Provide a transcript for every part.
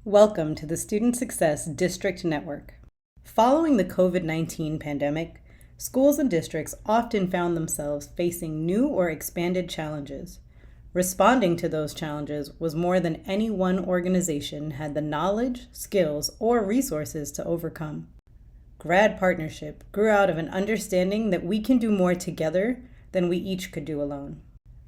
Welcome to the Student Success District Network. Following the COVID-19 pandemic, schools and districts often found themselves facing new or expanded challenges. Responding to those challenges was more than any one organization had the knowledge, skills, or resources to overcome. Grad Partnership grew out of an understanding that we can do more together than we each could do alone.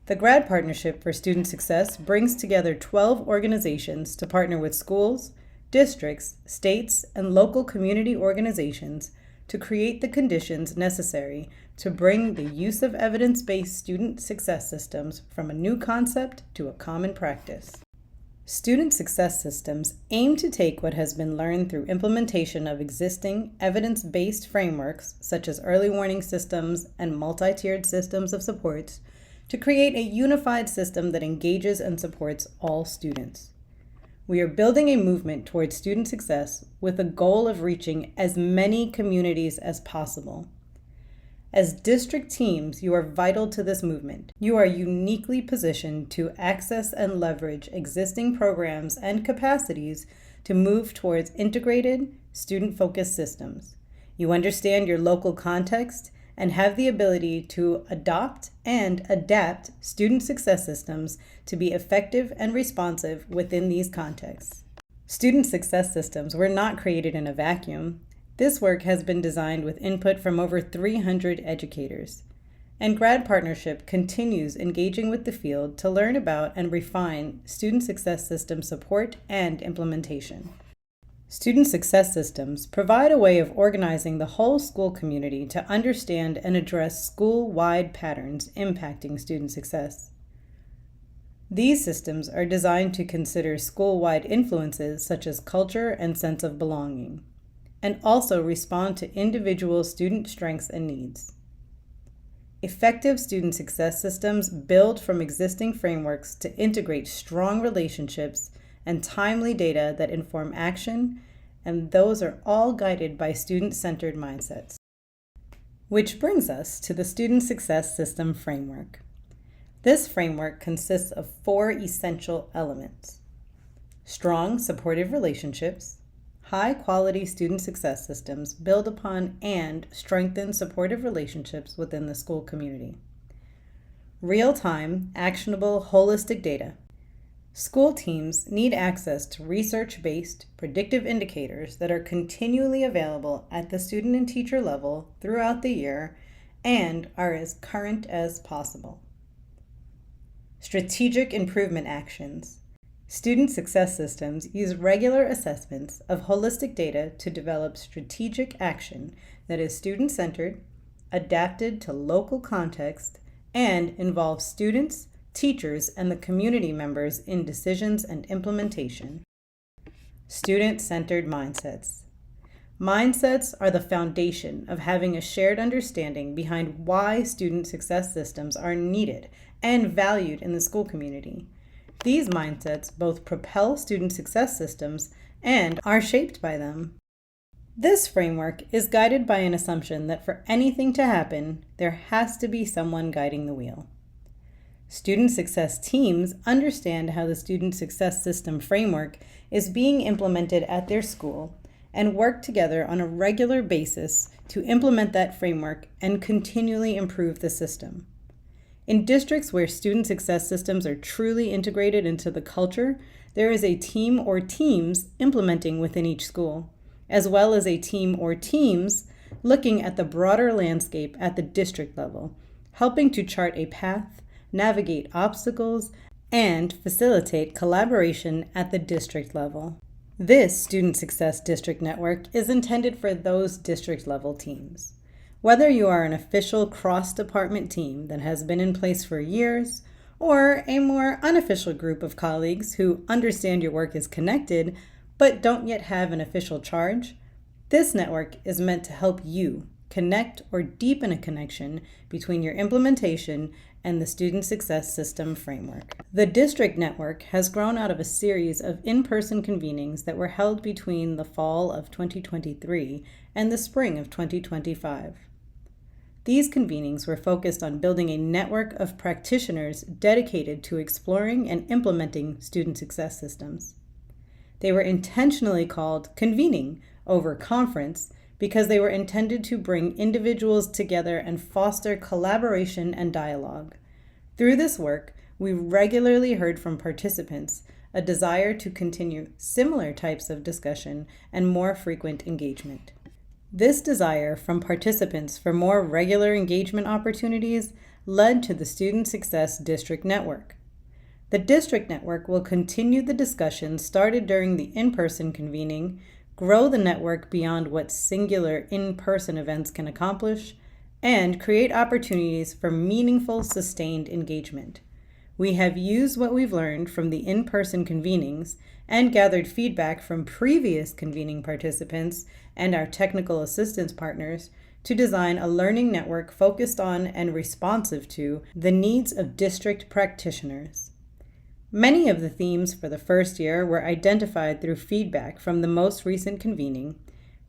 The Grad Partnership for Student Success brings together 12 organizations to partner with schools, districts, states, and local community organizations to create the conditions necessary to bring the use of evidence-based student success systems from a new concept to a common practice. Student success systems aim to take what has been learned through implementation of existing evidence-based frameworks such as early warning systems and multi-tiered systems of supports to create a unified system that engages and supports all students. We are building a movement towards student success with a goal of reaching as many communities as possible. As district teams, you are vital to this movement. You are uniquely positioned to access and leverage existing programs and capacities to move towards integrated, student-focused systems. You understand your local context and have the ability to adopt and adapt student success systems to be effective and responsive within these contexts. Student success systems were not created in a vacuum. This work has been designed with input from over 300 educators. And Grad Partnership continues engaging with the field to learn about and refine student success system support and implementation. Student success systems provide a way of organizing the whole school community to understand and address school-wide patterns impacting student success. These systems are designed to consider school-wide influences such as culture and sense of belonging, and also respond to individual student strengths and needs. Effective student success systems build from existing frameworks to integrate strong relationships and timely data that inform action, and those are all guided by student-centered mindsets. Which brings us to the Student Success System Framework. This framework consists of 4 essential elements: strong, supportive relationships, high-quality student success systems build upon and strengthen supportive relationships within the school community, real-time, actionable, holistic data. School teams need access to research-based predictive indicators that are continually available at the student and teacher level throughout the year and are as current as possible. Strategic improvement actions. Student success systems use regular assessments of holistic data to develop strategic action that is student-centered, adapted to local context, and involves students, teachers, and the community members in decisions and implementation. Student-centered mindsets. Mindsets are the foundation of having a shared understanding behind why student success systems are needed and valued in the school community. These mindsets both propel student success systems and are shaped by them. This framework is guided by an assumption that for anything to happen, there has to be someone guiding the wheel. Student success teams understand how the student success system framework is being implemented at their school and work together on a regular basis to implement that framework and continually improve the system. In districts where student success systems are truly integrated into the culture, there is a team or teams implementing within each school, as well as a team or teams looking at the broader landscape at the district level, helping to chart a path, navigate obstacles, and facilitate collaboration at the district level. This Student Success District Network is intended for those district-level teams. Whether you are an official cross-department team that has been in place for years, or a more unofficial group of colleagues who understand your work is connected but don't yet have an official charge, this network is meant to help you connect or deepen a connection between your implementation and the Student Success System framework. The district network has grown out of a series of in-person convenings that were held between the fall of 2023 and the spring of 2025. These convenings were focused on building a network of practitioners dedicated to exploring and implementing student success systems. They were intentionally called convening over conference because they were intended to bring individuals together and foster collaboration and dialogue. Through this work, we regularly heard from participants a desire to continue similar types of discussion and more frequent engagement. This desire from participants for more regular engagement opportunities led to the Student Success District Network. The District Network will continue the discussions started during the in-person convening, grow the network beyond what singular in-person events can accomplish, and create opportunities for meaningful, sustained engagement. We have used what we've learned from the in-person convenings and gathered feedback from previous convening participants and our technical assistance partners to design a learning network focused on and responsive to the needs of district practitioners. Many of the themes for the first year were identified through feedback from the most recent convening.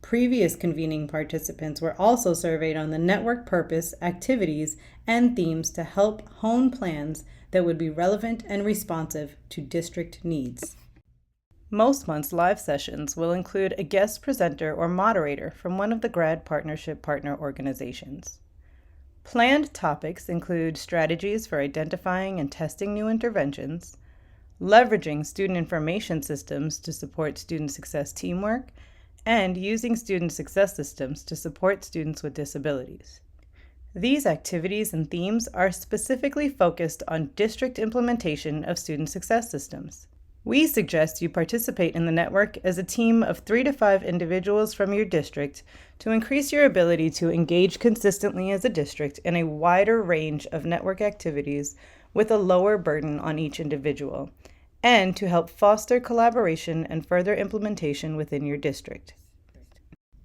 Previous convening participants were also surveyed on the network purpose, activities, and themes to help hone plans that would be relevant and responsive to district needs. Most months' live sessions will include a guest presenter or moderator from one of the Grad Partnership partner organizations. Planned topics include strategies for identifying and testing new interventions, leveraging student information systems to support student success teamwork, and using student success systems to support students with disabilities. These activities and themes are specifically focused on district implementation of student success systems. We suggest you participate in the network as a team of 3 to 5 individuals from your district to increase your ability to engage consistently as a district in a wider range of network activities with a lower burden on each individual, and to help foster collaboration and further implementation within your district.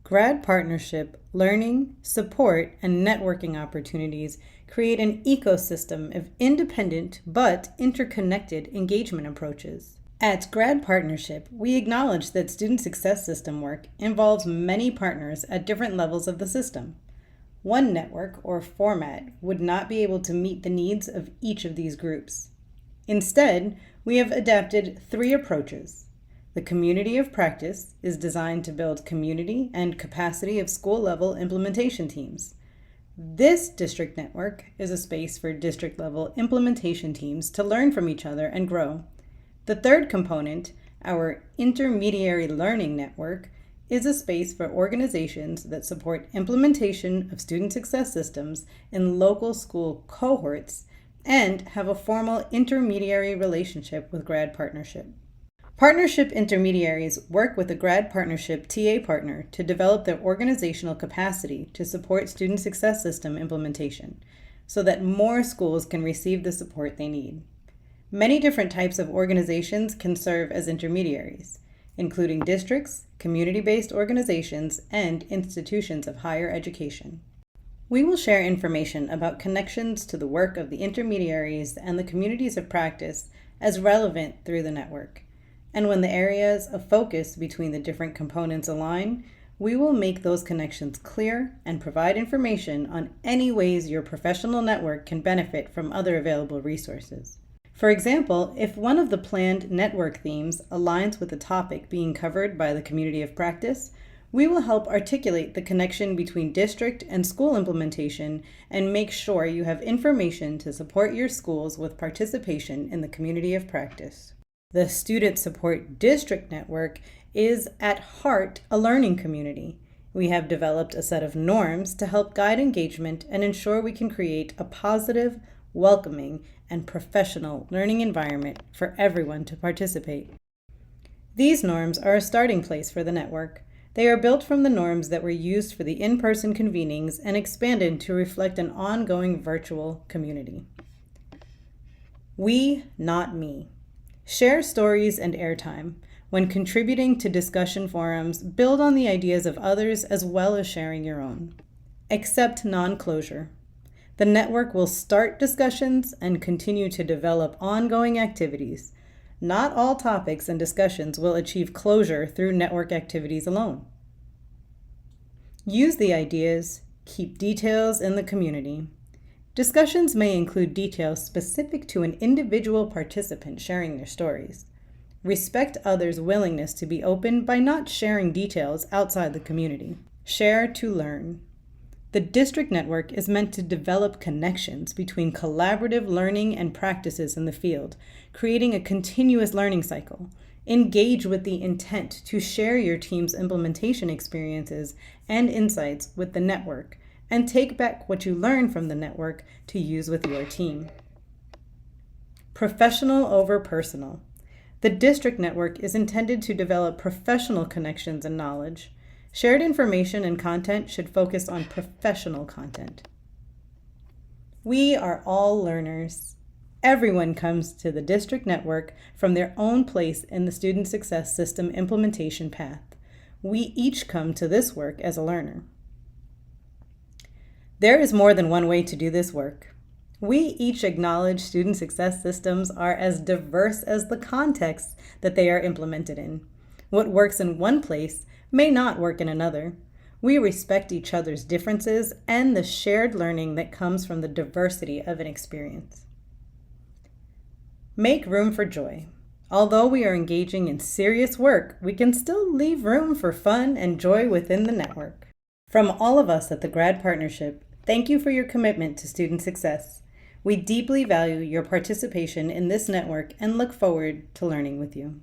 Grad partnership, learning, support, and networking opportunities create an ecosystem of independent but interconnected engagement approaches. At Grad Partnership, we acknowledge that student success system work involves many partners at different levels of the system. One network or format would not be able to meet the needs of each of these groups. Instead, we have adapted 3 approaches. The Community of Practice is designed to build community and capacity of school-level implementation teams. This district network is a space for district-level implementation teams to learn from each other and grow. The third component, our Intermediary Learning Network, is a space for organizations that support implementation of student success systems in local school cohorts and have a formal intermediary relationship with Grad Partnership. Partnership intermediaries work with a Grad Partnership TA partner to develop their organizational capacity to support student success system implementation so that more schools can receive the support they need. Many different types of organizations can serve as intermediaries, including districts, community-based organizations, and institutions of higher education. We will share information about connections to the work of the intermediaries and the communities of practice as relevant through the network. And when the areas of focus between the different components align, we will make those connections clear and provide information on any ways your professional network can benefit from other available resources. For example, if one of the planned network themes aligns with the topic being covered by the community of practice, we will help articulate the connection between district and school implementation and make sure you have information to support your schools with participation in the community of practice. The Student Support District Network is at heart a learning community. We have developed a set of norms to help guide engagement and ensure we can create a positive, welcoming, and professional learning environment for everyone to participate. These norms are a starting place for the network. They are built from the norms that were used for the in-person convenings and expanded to reflect an ongoing virtual community. We, not me. Share stories and airtime. When contributing to discussion forums, build on the ideas of others as well as sharing your own. Accept non-closure. The network will start discussions and continue to develop ongoing activities. Not all topics and discussions will achieve closure through network activities alone. Use the ideas, keep details in the community. Discussions may include details specific to an individual participant sharing their stories. Respect others' willingness to be open by not sharing details outside the community. Share to learn. The district network is meant to develop connections between collaborative learning and practices in the field, creating a continuous learning cycle. Engage with the intent to share your team's implementation experiences and insights with the network, and take back what you learn from the network to use with your team. Professional over personal. The district network is intended to develop professional connections and knowledge. Shared information and content should focus on professional content. We are all learners. Everyone comes to the district network from their own place in the student success system implementation path. We each come to this work as a learner. There is more than one way to do this work. We each acknowledge student success systems are as diverse as the contexts that they are implemented in. What works in one place may not work in another. We respect each other's differences and the shared learning that comes from the diversity of an experience. Make room for joy. Although we are engaging in serious work, we can still leave room for fun and joy within the network. From all of us at the Grad Partnership, thank you for your commitment to student success. We deeply value your participation in this network and look forward to learning with you.